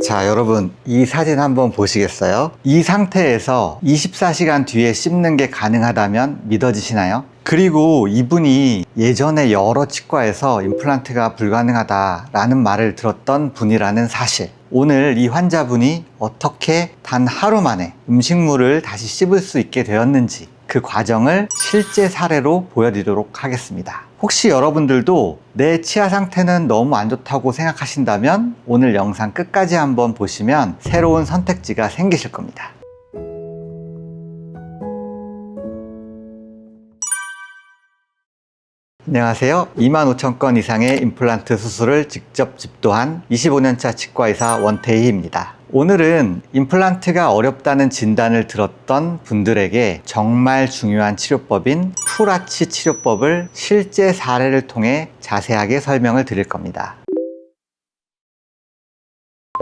자, 여러분 이 사진 한번 보시겠어요? 이 상태에서 24시간 뒤에 씹는 게 가능하다면 믿어지시나요? 그리고 이분이 예전에 여러 치과에서 임플란트가 불가능하다라는 말을 들었던 분이라는 사실, 오늘 이 환자분이 어떻게 단 하루 만에 음식물을 다시 씹을 수 있게 되었는지 그 과정을 실제 사례로 보여드리도록 하겠습니다. 혹시 여러분들도 내 치아 상태는 너무 안 좋다고 생각하신다면 오늘 영상 끝까지 한번 보시면 새로운 선택지가 생기실 겁니다. 안녕하세요. 25,000건 이상의 임플란트 수술을 직접 집도한 25년차 치과의사 원태희입니다. 오늘은 임플란트가 어렵다는 진단을 들었던 분들에게 정말 중요한 치료법인 풀아치 치료법을 실제 사례를 통해 자세하게 설명을 드릴 겁니다.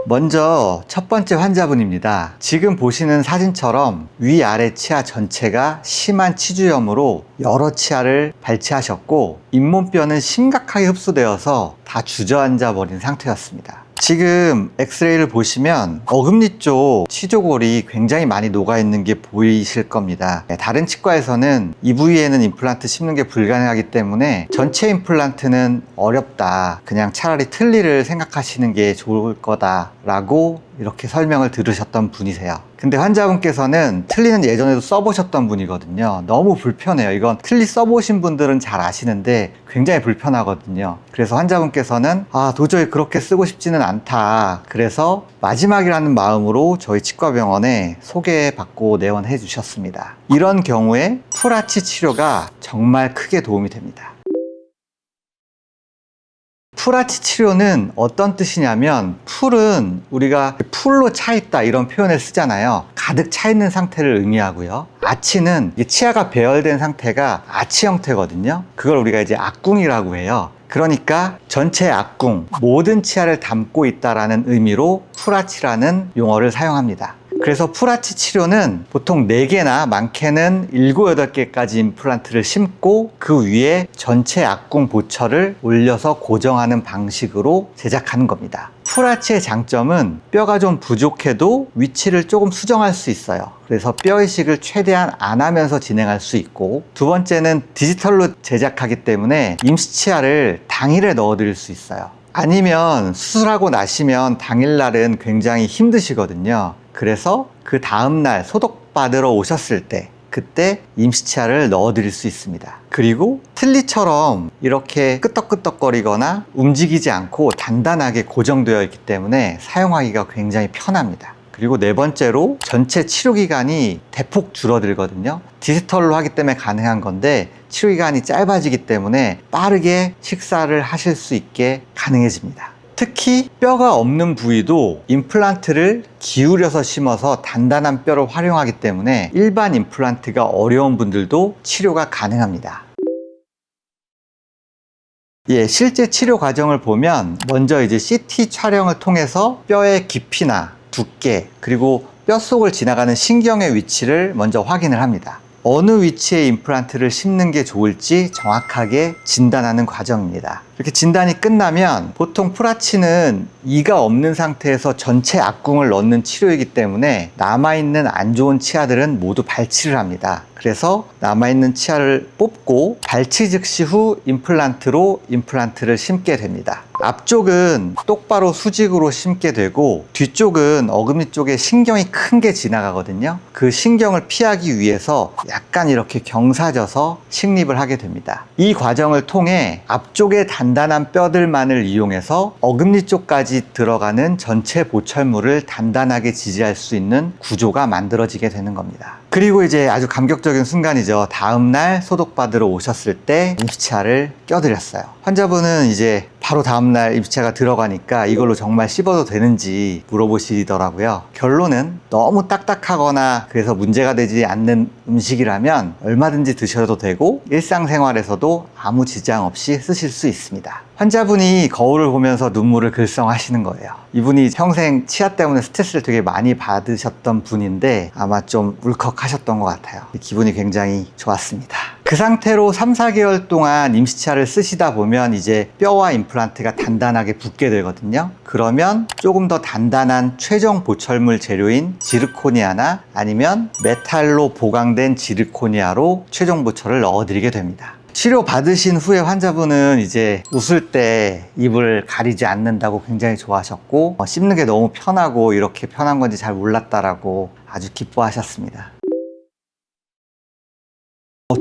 먼저 첫 번째 환자분입니다. 지금 보시는 사진처럼 위아래 치아 전체가 심한 치주염으로 여러 치아를 발치하셨고 잇몸뼈는 심각하게 흡수되어서 다 주저앉아 버린 상태였습니다. 지금 엑스레이를 보시면 어금니 쪽 치조골이 굉장히 많이 녹아있는 게 보이실 겁니다. 다른 치과에서는 이 부위에는 임플란트 심는 게 불가능하기 때문에 전체 임플란트는 어렵다, 그냥 차라리 틀니를 생각하시는 게 좋을 거다 라고 이렇게 설명을 들으셨던 분이세요. 근데 환자분께서는 틀니는 예전에도 써보셨던 분이거든요. 너무 불편해요. 이건 틀니 써보신 분들은 잘 아시는데 굉장히 불편하거든요. 그래서 환자분께서는 도저히 그렇게 쓰고 싶지는 않다, 그래서 마지막이라는 마음으로 저희 치과병원에 소개받고 내원해 주셨습니다. 이런 경우에 풀아치 치료가 정말 크게 도움이 됩니다. 풀아치 치료는 어떤 뜻이냐면, 풀은 우리가 풀로 차 있다 이런 표현을 쓰잖아요. 가득 차 있는 상태를 의미하고요. 아치는 치아가 배열된 상태가 아치 형태거든요. 그걸 우리가 이제 악궁이라고 해요. 그러니까 전체 악궁, 모든 치아를 담고 있다라는 의미로 풀아치라는 용어를 사용합니다. 그래서 풀아치 치료는 보통 4개나 많게는 7, 8개까지 임플란트를 심고 그 위에 전체 악궁 보철을 올려서 고정하는 방식으로 제작하는 겁니다. 풀아치의 장점은 뼈가 좀 부족해도 위치를 조금 수정할 수 있어요. 그래서 뼈 이식을 최대한 안 하면서 진행할 수 있고, 두 번째는 디지털로 제작하기 때문에 임시치아를 당일에 넣어드릴 수 있어요. 아니면 수술하고 나시면 당일날은 굉장히 힘드시거든요. 그래서 그 다음날 소독받으러 오셨을 때 그때 임시치아를 넣어드릴 수 있습니다. 그리고 틀니처럼 이렇게 끄떡끄떡거리거나 움직이지 않고 단단하게 고정되어 있기 때문에 사용하기가 굉장히 편합니다. 그리고 네 번째로 전체 치료기간이 대폭 줄어들거든요. 디지털로 하기 때문에 가능한 건데 치료기간이 짧아지기 때문에 빠르게 식사를 하실 수 있게 가능해집니다. 특히 뼈가 없는 부위도 임플란트를 기울여서 심어서 단단한 뼈를 활용하기 때문에 일반 임플란트가 어려운 분들도 치료가 가능합니다. 실제 치료 과정을 보면 먼저 이제 CT 촬영을 통해서 뼈의 깊이나 두께, 그리고 뼈 속을 지나가는 신경의 위치를 먼저 확인을 합니다. 어느 위치에 임플란트를 심는 게 좋을지 정확하게 진단하는 과정입니다. 이렇게 진단이 끝나면 보통 풀아치는 이가 없는 상태에서 전체 악궁을 넣는 치료이기 때문에 남아있는 안 좋은 치아들은 모두 발치를 합니다. 그래서 남아있는 치아를 뽑고 발치 즉시 후 임플란트로 임플란트를 심게 됩니다. 앞쪽은 똑바로 수직으로 심게 되고 뒤쪽은 어금니 쪽에 신경이 큰 게 지나가거든요. 그 신경을 피하기 위해서 약간 이렇게 경사져서 식립을 하게 됩니다. 이 과정을 통해 앞쪽의 단단한 뼈들만을 이용해서 어금니 쪽까지 들어가는 전체 보철물을 단단하게 지지할 수 있는 구조가 만들어지게 되는 겁니다. 그리고 이제 아주 감격적인 순간이죠. 다음날 소독받으러 오셨을 때 임시치아를 껴드렸어요. 환자분은 이제 바로 다음날 임시치아가 들어가니까 이걸로 정말 씹어도 되는지 물어보시더라고요. 결론은 너무 딱딱하거나 그래서 문제가 되지 않는 음식이라면 얼마든지 드셔도 되고 일상생활에서도 아무 지장 없이 쓰실 수 있습니다. 환자분이 거울을 보면서 눈물을 글썽하시는 거예요. 이분이 평생 치아 때문에 스트레스를 되게 많이 받으셨던 분인데 아마 좀 울컥하셨던 것 같아요. 기분이 굉장히 좋았습니다. 그 상태로 3, 4개월 동안 임시치아를 쓰시다 보면 이제 뼈와 임플란트가 단단하게 붙게 되거든요. 그러면 조금 더 단단한 최종 보철물 재료인 지르코니아나 아니면 메탈로 보강된 지르코니아로 최종 보철을 넣어드리게 됩니다. 치료 받으신 후에 환자분은 이제 웃을 때 입을 가리지 않는다고 굉장히 좋아하셨고 씹는 게 너무 편하고 이렇게 편한 건지 잘 몰랐다라고 아주 기뻐하셨습니다.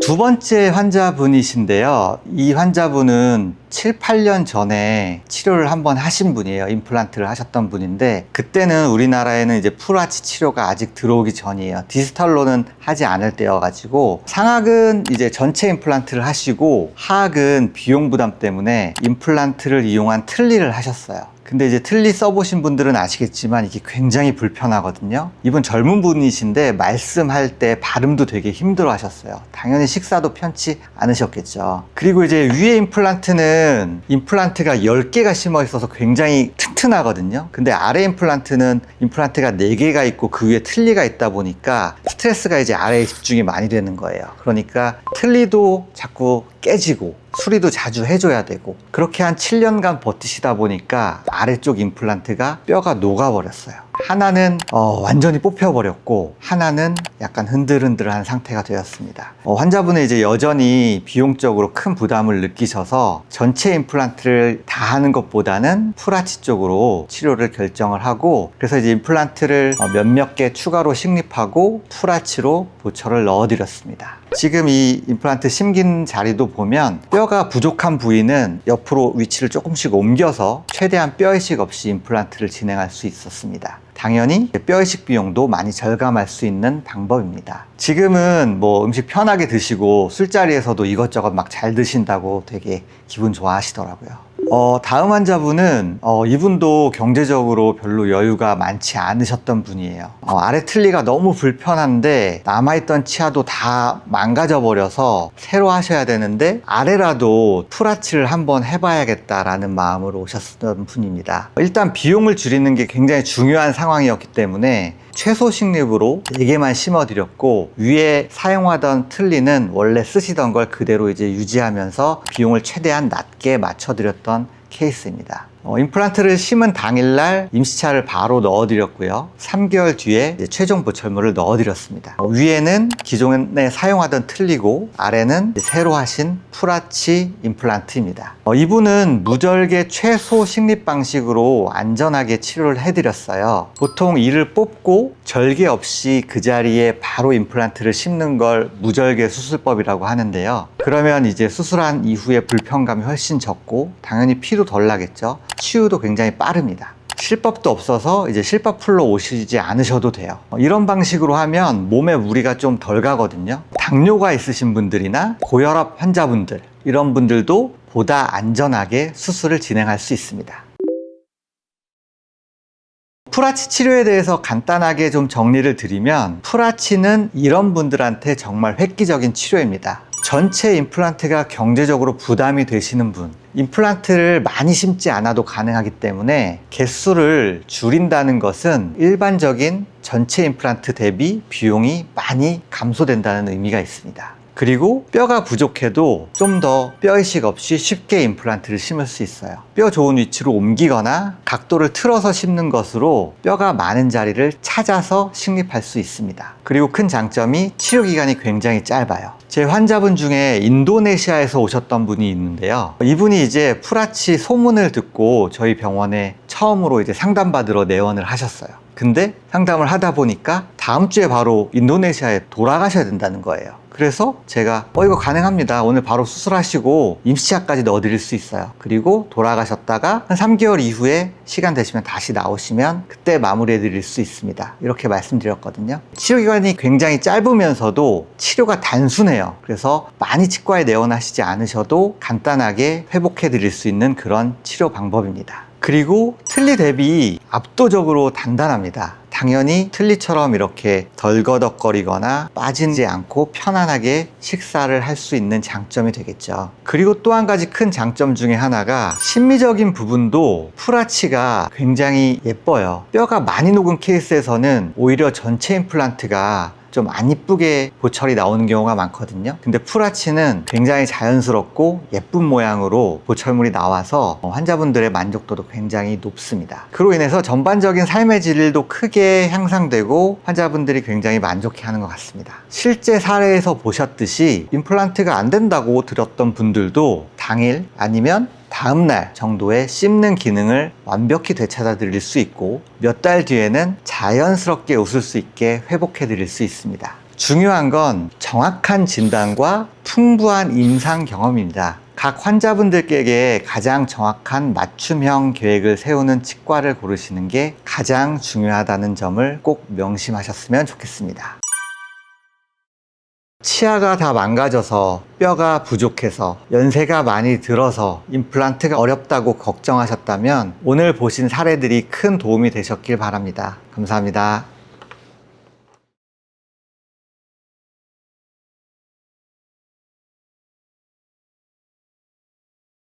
두 번째 환자분이신데요. 이 환자분은 7, 8년 전에 치료를 한번 하신 분이에요. 임플란트를 하셨던 분인데 그때는 우리나라에는 이제 풀아치 치료가 아직 들어오기 전이에요. 디지털로는 하지 않을 때여가지고 상악은 이제 전체 임플란트를 하시고 하악은 비용 부담 때문에 임플란트를 이용한 틀니를 하셨어요. 근데 이제 틀니 써보신 분들은 아시겠지만 이게 굉장히 불편하거든요. 이분 젊은 분이신데 말씀할 때 발음도 되게 힘들어 하셨어요. 당연히 식사도 편치 않으셨겠죠. 그리고 이제 위에 임플란트는 임플란트가 10개가 심어 있어서 굉장히 튼튼하거든요. 근데 아래 임플란트는 임플란트가 4개가 있고 그 위에 틀니가 있다 보니까 스트레스가 이제 아래에 집중이 많이 되는 거예요. 그러니까 틀니도 자꾸 깨지고 수리도 자주 해줘야 되고 그렇게 한 7년간 버티시다 보니까 아래쪽 임플란트가 뼈가 녹아버렸어요. 하나는 완전히 뽑혀버렸고 하나는 약간 흔들흔들한 상태가 되었습니다. 환자분은 이제 여전히 비용적으로 큰 부담을 느끼셔서 전체 임플란트를 다 하는 것보다는 풀아치 쪽으로 치료를 결정을 하고 그래서 이제 임플란트를 몇몇 개 추가로 식립하고 풀아치로 보철을 넣어드렸습니다. 지금 이 임플란트 심긴 자리도 보면 뼈가 부족한 부위는 옆으로 위치를 조금씩 옮겨서 최대한 뼈이식 없이 임플란트를 진행할 수 있었습니다. 당연히 뼈이식 비용도 많이 절감할 수 있는 방법입니다. 지금은 뭐 음식 편하게 드시고 술자리에서도 이것저것 막 잘 드신다고 되게 기분 좋아하시더라고요. 다음 환자분은 이분도 경제적으로 별로 여유가 많지 않으셨던 분이에요. 아래 틀니가 너무 불편한데 남아있던 치아도 다 망가져 버려서 새로 하셔야 되는데 아래라도 풀아치를 한번 해봐야겠다라는 마음으로 오셨던 분입니다. 일단 비용을 줄이는 게 굉장히 중요한 상황이었기 때문에 최소 식립으로 4개만 심어드렸고 위에 사용하던 틀니는 원래 쓰시던 걸 그대로 이제 유지하면서 비용을 최대한 낮게 맞춰드렸던 케이스입니다. 임플란트를 심은 당일날 임시차를 바로 넣어드렸고요. 3개월 뒤에 이제 최종 보철물을 넣어드렸습니다. 위에는 기존에 사용하던 틀니고 아래는 새로 하신 풀아치 임플란트입니다. 이분은 무절개 최소 식립 방식으로 안전하게 치료를 해드렸어요. 보통 이를 뽑고 절개 없이 그 자리에 바로 임플란트를 심는 걸 무절개 수술법이라고 하는데요. 그러면 이제 수술한 이후에 불편감이 훨씬 적고 당연히 피도 덜 나겠죠. 치유도 굉장히 빠릅니다. 실밥도 없어서 이제 실밥풀로 오시지 않으셔도 돼요. 이런 방식으로 하면 몸에 무리가 좀 덜 가거든요. 당뇨가 있으신 분들이나 고혈압 환자분들 이런 분들도 보다 안전하게 수술을 진행할 수 있습니다. 풀아치 치료에 대해서 간단하게 좀 정리를 드리면 풀아치는 이런 분들한테 정말 획기적인 치료입니다. 전체 임플란트가 경제적으로 부담이 되시는 분, 임플란트를 많이 심지 않아도 가능하기 때문에 개수를 줄인다는 것은 일반적인 전체 임플란트 대비 비용이 많이 감소된다는 의미가 있습니다. 그리고 뼈가 부족해도 좀 더 뼈이식 없이 쉽게 임플란트를 심을 수 있어요. 뼈 좋은 위치로 옮기거나 각도를 틀어서 심는 것으로 뼈가 많은 자리를 찾아서 식립할 수 있습니다. 그리고 큰 장점이 치료 기간이 굉장히 짧아요. 제 환자분 중에 인도네시아에서 오셨던 분이 있는데요. 이분이 이제 풀아치 소문을 듣고 저희 병원에 처음으로 이제 상담받으러 내원을 하셨어요. 근데 상담을 하다 보니까 다음 주에 바로 인도네시아에 돌아가셔야 된다는 거예요. 그래서 제가 이거 가능합니다. 오늘 바로 수술하시고 임시치아까지 넣어드릴 수 있어요. 그리고 돌아가셨다가 한 3개월 이후에 시간 되시면 다시 나오시면 그때 마무리해 드릴 수 있습니다. 이렇게 말씀드렸거든요. 치료기간이 굉장히 짧으면서도 치료가 단순해요. 그래서 많이 치과에 내원하시지 않으셔도 간단하게 회복해 드릴 수 있는 그런 치료 방법입니다. 그리고 틀니 대비 압도적으로 단단합니다. 당연히 틀니처럼 이렇게 덜거덕거리거나 빠지지 않고 편안하게 식사를 할 수 있는 장점이 되겠죠. 그리고 또 한 가지 큰 장점 중에 하나가 심미적인 부분도 풀아치가 굉장히 예뻐요. 뼈가 많이 녹은 케이스에서는 오히려 전체 임플란트가 좀 안 이쁘게 보철이 나오는 경우가 많거든요. 근데 풀아치는 굉장히 자연스럽고 예쁜 모양으로 보철물이 나와서 환자분들의 만족도도 굉장히 높습니다. 그로 인해서 전반적인 삶의 질도 크게 향상되고 환자분들이 굉장히 만족해하는 것 같습니다. 실제 사례에서 보셨듯이 임플란트가 안 된다고 들었던 분들도 당일 아니면 다음날 정도에 씹는 기능을 완벽히 되찾아 드릴 수 있고 몇 달 뒤에는 자연스럽게 웃을 수 있게 회복해 드릴 수 있습니다. 중요한 건 정확한 진단과 풍부한 임상 경험입니다. 각 환자분들께 가장 정확한 맞춤형 계획을 세우는 치과를 고르시는 게 가장 중요하다는 점을 꼭 명심하셨으면 좋겠습니다. 치아가 다 망가져서 뼈가 부족해서 연세가 많이 들어서 임플란트가 어렵다고 걱정하셨다면 오늘 보신 사례들이 큰 도움이 되셨길 바랍니다. 감사합니다.